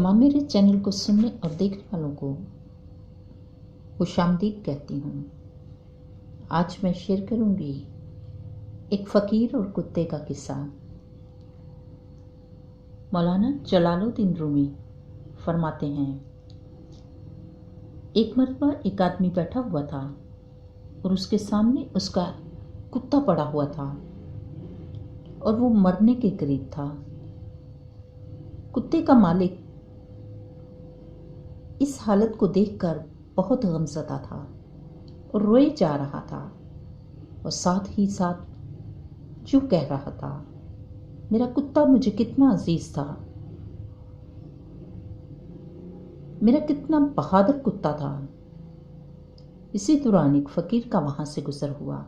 माँ मेरे चैनल को सुनने और देखने वालों को खुशामदीद कहती हूँ। आज मैं शेयर करूँगी एक फ़कीर और कुत्ते का किस्सा। मौलाना जलालुद्दीन रूमी फरमाते हैं, एक मरतबा एक आदमी बैठा हुआ था और उसके सामने उसका कुत्ता पड़ा हुआ था और वो मरने के करीब था। कुत्ते का मालिक इस हालत को देखकर बहुत गमज़दा था और रोए जा रहा था और साथ ही साथ यूं कह रहा था, मेरा कुत्ता मुझे कितना अजीज था, मेरा कितना बहादुर कुत्ता था। इसी दौरान एक फकीर का वहां से गुजर हुआ।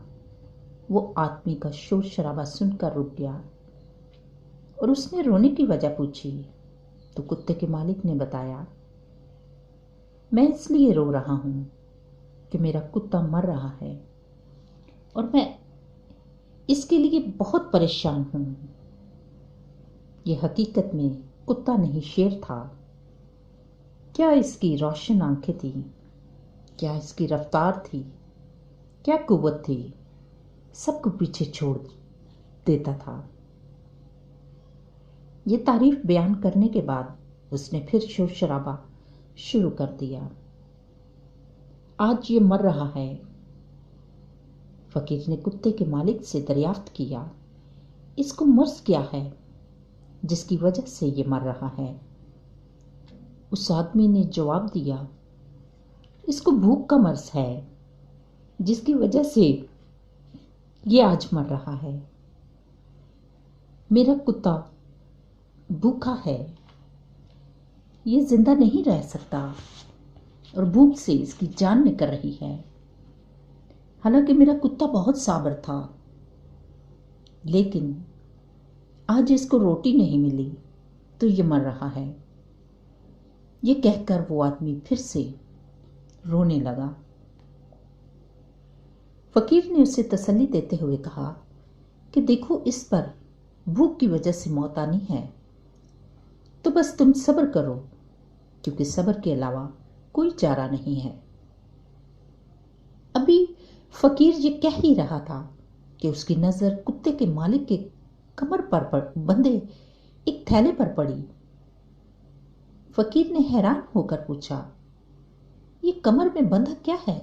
वो आदमी का शोर शराबा सुनकर रुक गया और उसने रोने की वजह पूछी तो कुत्ते के मालिक ने बताया, मैं इसलिए रो रहा हूं कि मेरा कुत्ता मर रहा है और मैं इसके लिए बहुत परेशान हूं। यह हकीकत में कुत्ता नहीं शेर था। क्या इसकी रोशन आंखें थी, क्या इसकी रफ्तार थी, क्या कुव्वत थी, सबको पीछे छोड़ देता था। ये तारीफ बयान करने के बाद उसने फिर शोर शराबा शुरू कर दिया। आज ये मर रहा है। फकीर ने कुत्ते के मालिक से दरियाफ्त किया, इसको मर्ज क्या है जिसकी वजह से ये मर रहा है? उस आदमी ने जवाब दिया, इसको भूख का मर्ज है जिसकी वजह से ये आज मर रहा है। मेरा कुत्ता भूखा है, ये जिंदा नहीं रह सकता और भूख से इसकी जान निकल रही है। हालांकि मेरा कुत्ता बहुत साबर था, लेकिन आज इसको रोटी नहीं मिली तो ये मर रहा है। ये कहकर वो आदमी फिर से रोने लगा। फकीर ने उसे तसल्ली देते हुए कहा कि देखो, इस पर भूख की वजह से मौत आनी है तो बस तुम सब्र करो, क्योंकि सब्र के अलावा कोई चारा नहीं है। अभी फकीर ये कह ही रहा था कि उसकी नजर कुत्ते के मालिक के कमर पर बंधे एक थैले पर पड़ी। फकीर ने हैरान होकर पूछा, ये कमर में बंधा क्या है?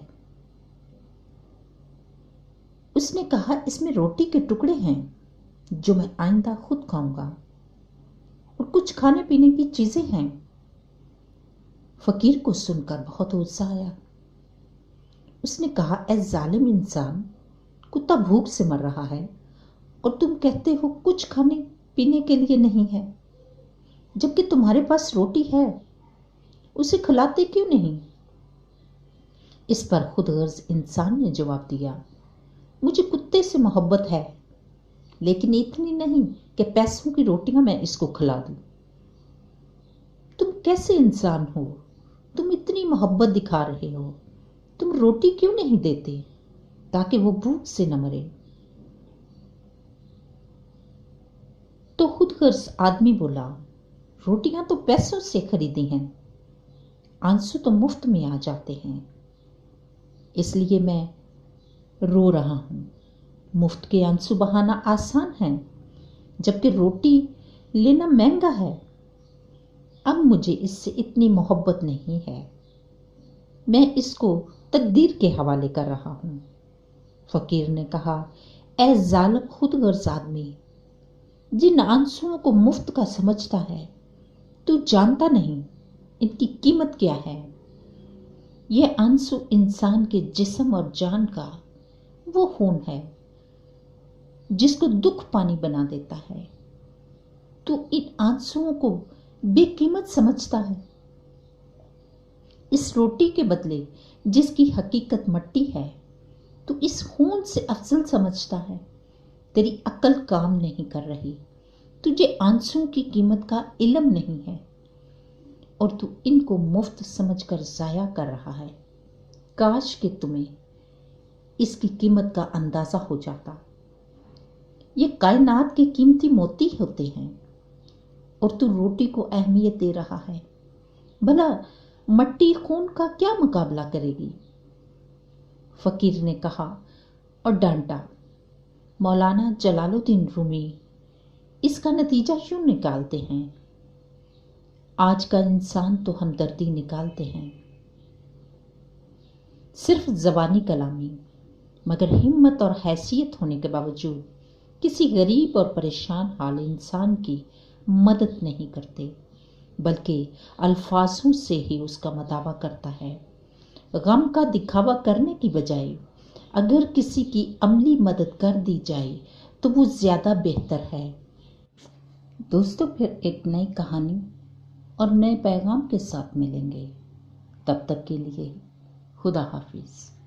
उसने कहा, इसमें रोटी के टुकड़े हैं जो मैं आइंदा खुद खाऊंगा और कुछ खाने पीने की चीजें हैं। फकीर को सुनकर बहुत उत्साह आया। उसने कहा, ऐ जालिम इंसान, कुत्ता भूख से मर रहा है और तुम कहते हो कुछ खाने पीने के लिए नहीं है, जबकि तुम्हारे पास रोटी है, उसे खिलाते क्यों नहीं? इस पर खुदगर्ज इंसान ने जवाब दिया, मुझे कुत्ते से मोहब्बत है, लेकिन इतनी नहीं कि पैसों की रोटियां मैं इसको खिला दूं। तुम कैसे इंसान हो? तुम इतनी मोहब्बत दिखा रहे हो, तुम रोटी क्यों नहीं देते ताकि वो भूख से न मरे? तो खुदगर्ज आदमी बोला, रोटियां तो पैसों से खरीदी हैं, आंसू तो मुफ्त में आ जाते हैं, इसलिए मैं रो रहा हूं। मुफ्त के आंसू बहाना आसान है, जबकि रोटी लेना महंगा है। अब मुझे इससे इतनी मोहब्बत नहीं है, मैं इसको तकदीर के हवाले कर रहा हूं। फकीर ने कहा, ऐ जालिम खुदगर्ज आदमी, जिन आंसुओं को मुफ्त का समझता है, तू जानता नहीं इनकी कीमत क्या है। यह आंसू इंसान के जिस्म और जान का वो खून है जिसको दुख पानी बना देता है। तू इन आंसुओं को बेकीमत समझता है। इस रोटी के बदले जिसकी हकीकत मट्टी है, तू इस खून से अफजल समझता है। तेरी अक्ल काम नहीं कर रही, तुझे आंसुओं की कीमत का इल्म नहीं है और तू इनको मुफ्त समझकर जाया कर रहा है। काश कि तुम्हें इसकी कीमत का अंदाजा हो जाता। ये कायनात के कीमती मोती होते हैं और तू रोटी को अहमियत दे रहा है। भला मट्टी खून का क्या मुकाबला करेगी? फकीर ने कहा और डांटा, मौलाना जलालुद्दीन रूमी, इसका नतीजा क्यों निकालते हैं? आज का इंसान तो हमदर्दी निकालते हैं, सिर्फ ज़बानी कलामी, मगर हिम्मत और हैसियत होने के बावजूद किसी गरीब और परेशान हाल इंसान की मदद नहीं करते, बल्कि अल्फाजों से ही उसका मदावा करता है। गम का दिखावा करने की बजाय अगर किसी की अमली मदद कर दी जाए तो वो ज़्यादा बेहतर है। दोस्तों, फिर एक नई कहानी और नए पैगाम के साथ मिलेंगे। तब तक के लिए खुदा हाफिज़।